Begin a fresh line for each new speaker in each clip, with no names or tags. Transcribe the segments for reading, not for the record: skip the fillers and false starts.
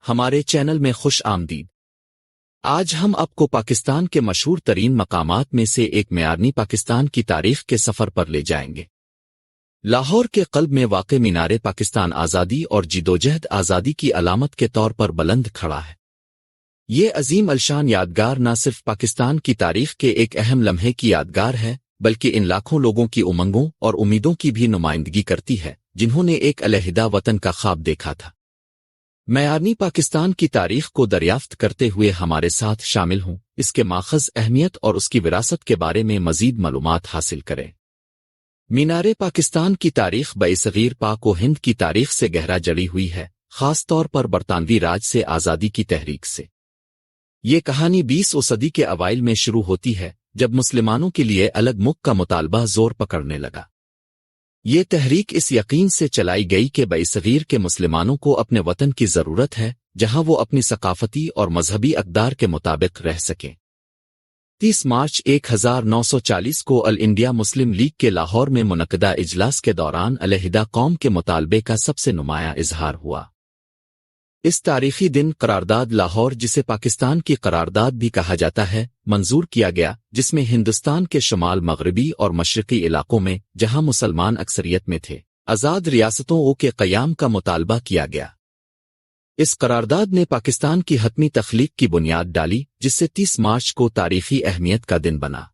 ہمارے چینل میں خوش آمدید۔ آج ہم آپ کو پاکستان کے مشہور ترین مقامات میں سے ایک میارنی پاکستان کی تاریخ کے سفر پر لے جائیں گے۔ لاہور کے قلب میں واقع مینار پاکستان آزادی اور جدوجہد آزادی کی علامت کے طور پر بلند کھڑا ہے۔ یہ عظیم الشان یادگار نہ صرف پاکستان کی تاریخ کے ایک اہم لمحے کی یادگار ہے بلکہ ان لاکھوں لوگوں کی امنگوں اور امیدوں کی بھی نمائندگی کرتی ہے جنہوں نے ایک علیحدہ وطن کا خواب دیکھا تھا۔ میارنی پاکستان کی تاریخ کو دریافت کرتے ہوئے ہمارے ساتھ شامل ہوں، اس کے ماخذ، اہمیت اور اس کی وراثت کے بارے میں مزید معلومات حاصل کریں۔ مینار پاکستان کی تاریخ برصغیر پاک و ہند کی تاریخ سے گہرا جڑی ہوئی ہے، خاص طور پر برطانوی راج سے آزادی کی تحریک سے۔ یہ کہانی 20ویں صدی کے اوائل میں شروع ہوتی ہے جب مسلمانوں کے لیے الگ ملک کا مطالبہ زور پکڑنے لگا۔ یہ تحریک اس یقین سے چلائی گئی کہ برصغیر کے مسلمانوں کو اپنے وطن کی ضرورت ہے جہاں وہ اپنی ثقافتی اور مذہبی اقدار کے مطابق رہ سکیں۔ 30 مارچ 1940 کو آل انڈیا مسلم لیگ کے لاہور میں منعقدہ اجلاس کے دوران علیحدہ قوم کے مطالبے کا سب سے نمایاں اظہار ہوا۔ اس تاریخی دن قرارداد لاہور، جسے پاکستان کی قرارداد بھی کہا جاتا ہے، منظور کیا گیا، جس میں ہندوستان کے شمال مغربی اور مشرقی علاقوں میں جہاں مسلمان اکثریت میں تھے، آزاد ریاستوں کے قیام کا مطالبہ کیا گیا۔ اس قرارداد نے پاکستان کی حتمی تخلیق کی بنیاد ڈالی، جس سے 30 مارچ کو تاریخی اہمیت کا دن بنا۔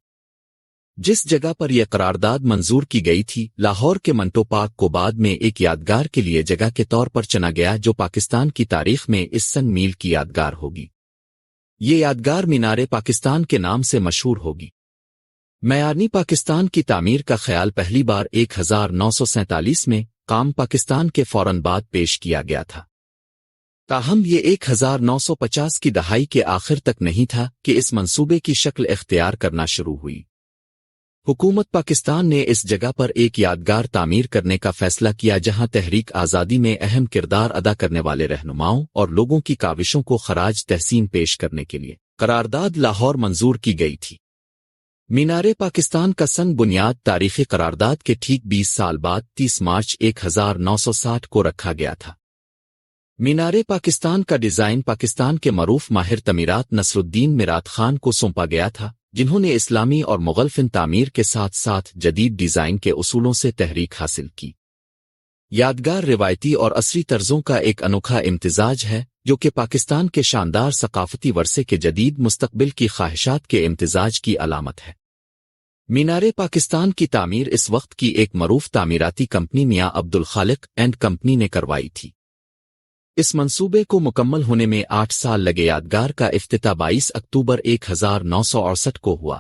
جس جگہ پر یہ قرارداد منظور کی گئی تھی، لاہور کے منٹو پارک کو بعد میں ایک یادگار کے لیے جگہ کے طور پر چنا گیا جو پاکستان کی تاریخ میں اس 100 میل کی یادگار ہوگی۔ یہ یادگار مینار پاکستان کے نام سے مشہور ہوگی۔ میارنی پاکستان کی تعمیر کا خیال پہلی بار 1947 میں قام پاکستان کے فوراً بعد پیش کیا گیا تھا۔ تاہم یہ 1950 کی دہائی کے آخر تک نہیں تھا کہ اس منصوبے کی شکل اختیار کرنا شروع ہوئی۔ حکومت پاکستان نے اس جگہ پر ایک یادگار تعمیر کرنے کا فیصلہ کیا جہاں تحریک آزادی میں اہم کردار ادا کرنے والے رہنماؤں اور لوگوں کی کاوشوں کو خراج تحسین پیش کرنے کے لیے قرارداد لاہور منظور کی گئی تھی۔ مینار پاکستان کا سنگ بنیاد تاریخی قرارداد کے ٹھیک 20 سال بعد 30 مارچ 1960 کو رکھا گیا تھا۔ مینار پاکستان کا ڈیزائن پاکستان کے معروف ماہر تعمیرات نصر الدین میرات خان کو سونپا گیا تھا، جنہوں نے اسلامی اور مغل فن تعمیر کے ساتھ ساتھ جدید ڈیزائن کے اصولوں سے تحریک حاصل کی۔ یادگار روایتی اور عصری طرزوں کا ایک انوکھا امتزاج ہے جو کہ پاکستان کے شاندار ثقافتی ورثے کے جدید مستقبل کی خواہشات کے امتزاج کی علامت ہے۔ مینار پاکستان کی تعمیر اس وقت کی ایک معروف تعمیراتی کمپنی میاں عبدالخالق اینڈ کمپنی نے کروائی تھی۔ اس منصوبے کو مکمل ہونے میں 8 سال لگے۔ یادگار کا افتتاح 22 اکتوبر 1968 کو ہوا۔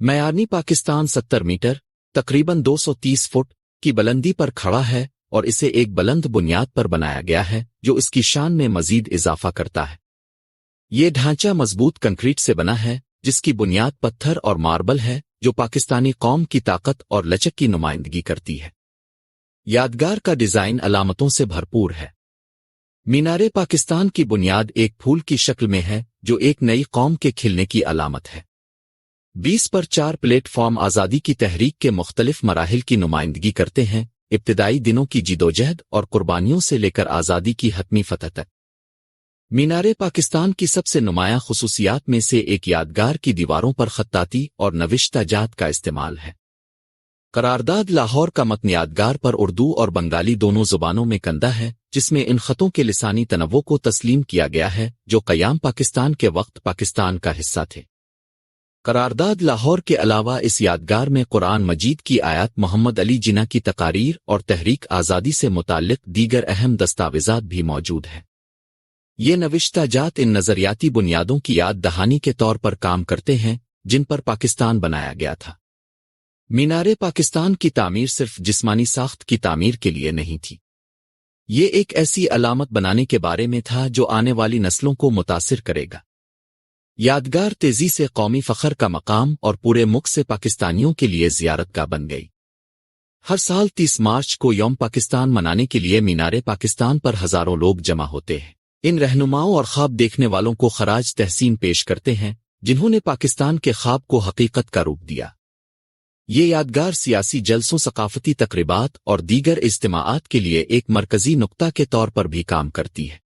میارنی پاکستان 70 میٹر تقریباً 230 فٹ کی بلندی پر کھڑا ہے اور اسے ایک بلند بنیاد پر بنایا گیا ہے جو اس کی شان میں مزید اضافہ کرتا ہے۔ یہ ڈھانچہ مضبوط کنکریٹ سے بنا ہے جس کی بنیاد پتھر اور ماربل ہے جو پاکستانی قوم کی طاقت اور لچک کی نمائندگی کرتی ہے۔ یادگار کا ڈیزائن علامتوں سے بھرپور ہے۔ مینار پاکستان کی بنیاد ایک پھول کی شکل میں ہے جو ایک نئی قوم کے کھلنے کی علامت ہے۔ 20 پر 4 پلیٹ فارم آزادی کی تحریک کے مختلف مراحل کی نمائندگی کرتے ہیں، ابتدائی دنوں کی جدوجہد اور قربانیوں سے لے کر آزادی کی حتمی فتح تک۔ مینار پاکستان کی سب سے نمایاں خصوصیات میں سے ایک یادگار کی دیواروں پر خطاطی اور نوشتہ جات کا استعمال ہے۔ قرارداد لاہور کا متن یادگار پر اردو اور بنگالی دونوں زبانوں میں کندہ ہے، جس میں ان خطوں کے لسانی تنوع کو تسلیم کیا گیا ہے جو قیام پاکستان کے وقت پاکستان کا حصہ تھے۔ قرارداد لاہور کے علاوہ اس یادگار میں قرآن مجید کی آیات، محمد علی جناح کی تقاریر اور تحریک آزادی سے متعلق دیگر اہم دستاویزات بھی موجود ہیں۔ یہ نوشتہ جات ان نظریاتی بنیادوں کی یاد دہانی کے طور پر کام کرتے ہیں جن پر پاکستان بنایا گیا تھا۔ مینار پاکستان کی تعمیر صرف جسمانی ساخت کی تعمیر کے لیے نہیں تھی، یہ ایک ایسی علامت بنانے کے بارے میں تھا جو آنے والی نسلوں کو متاثر کرے گا۔ یادگار تیزی سے قومی فخر کا مقام اور پورے ملک سے پاکستانیوں کے لیے زیارت گاہ بن گئی۔ ہر سال 30 مارچ کو یوم پاکستان منانے کے لیے مینار پاکستان پر ہزاروں لوگ جمع ہوتے ہیں، ان رہنماؤں اور خواب دیکھنے والوں کو خراج تحسین پیش کرتے ہیں جنہوں نے پاکستان کے خواب کو حقیقت کا روپ دیا۔ یہ یادگار سیاسی جلسوں، ثقافتی تقریبات اور دیگر اجتماعات کے لیے ایک مرکزی نقطہ کے طور پر بھی کام کرتی ہے،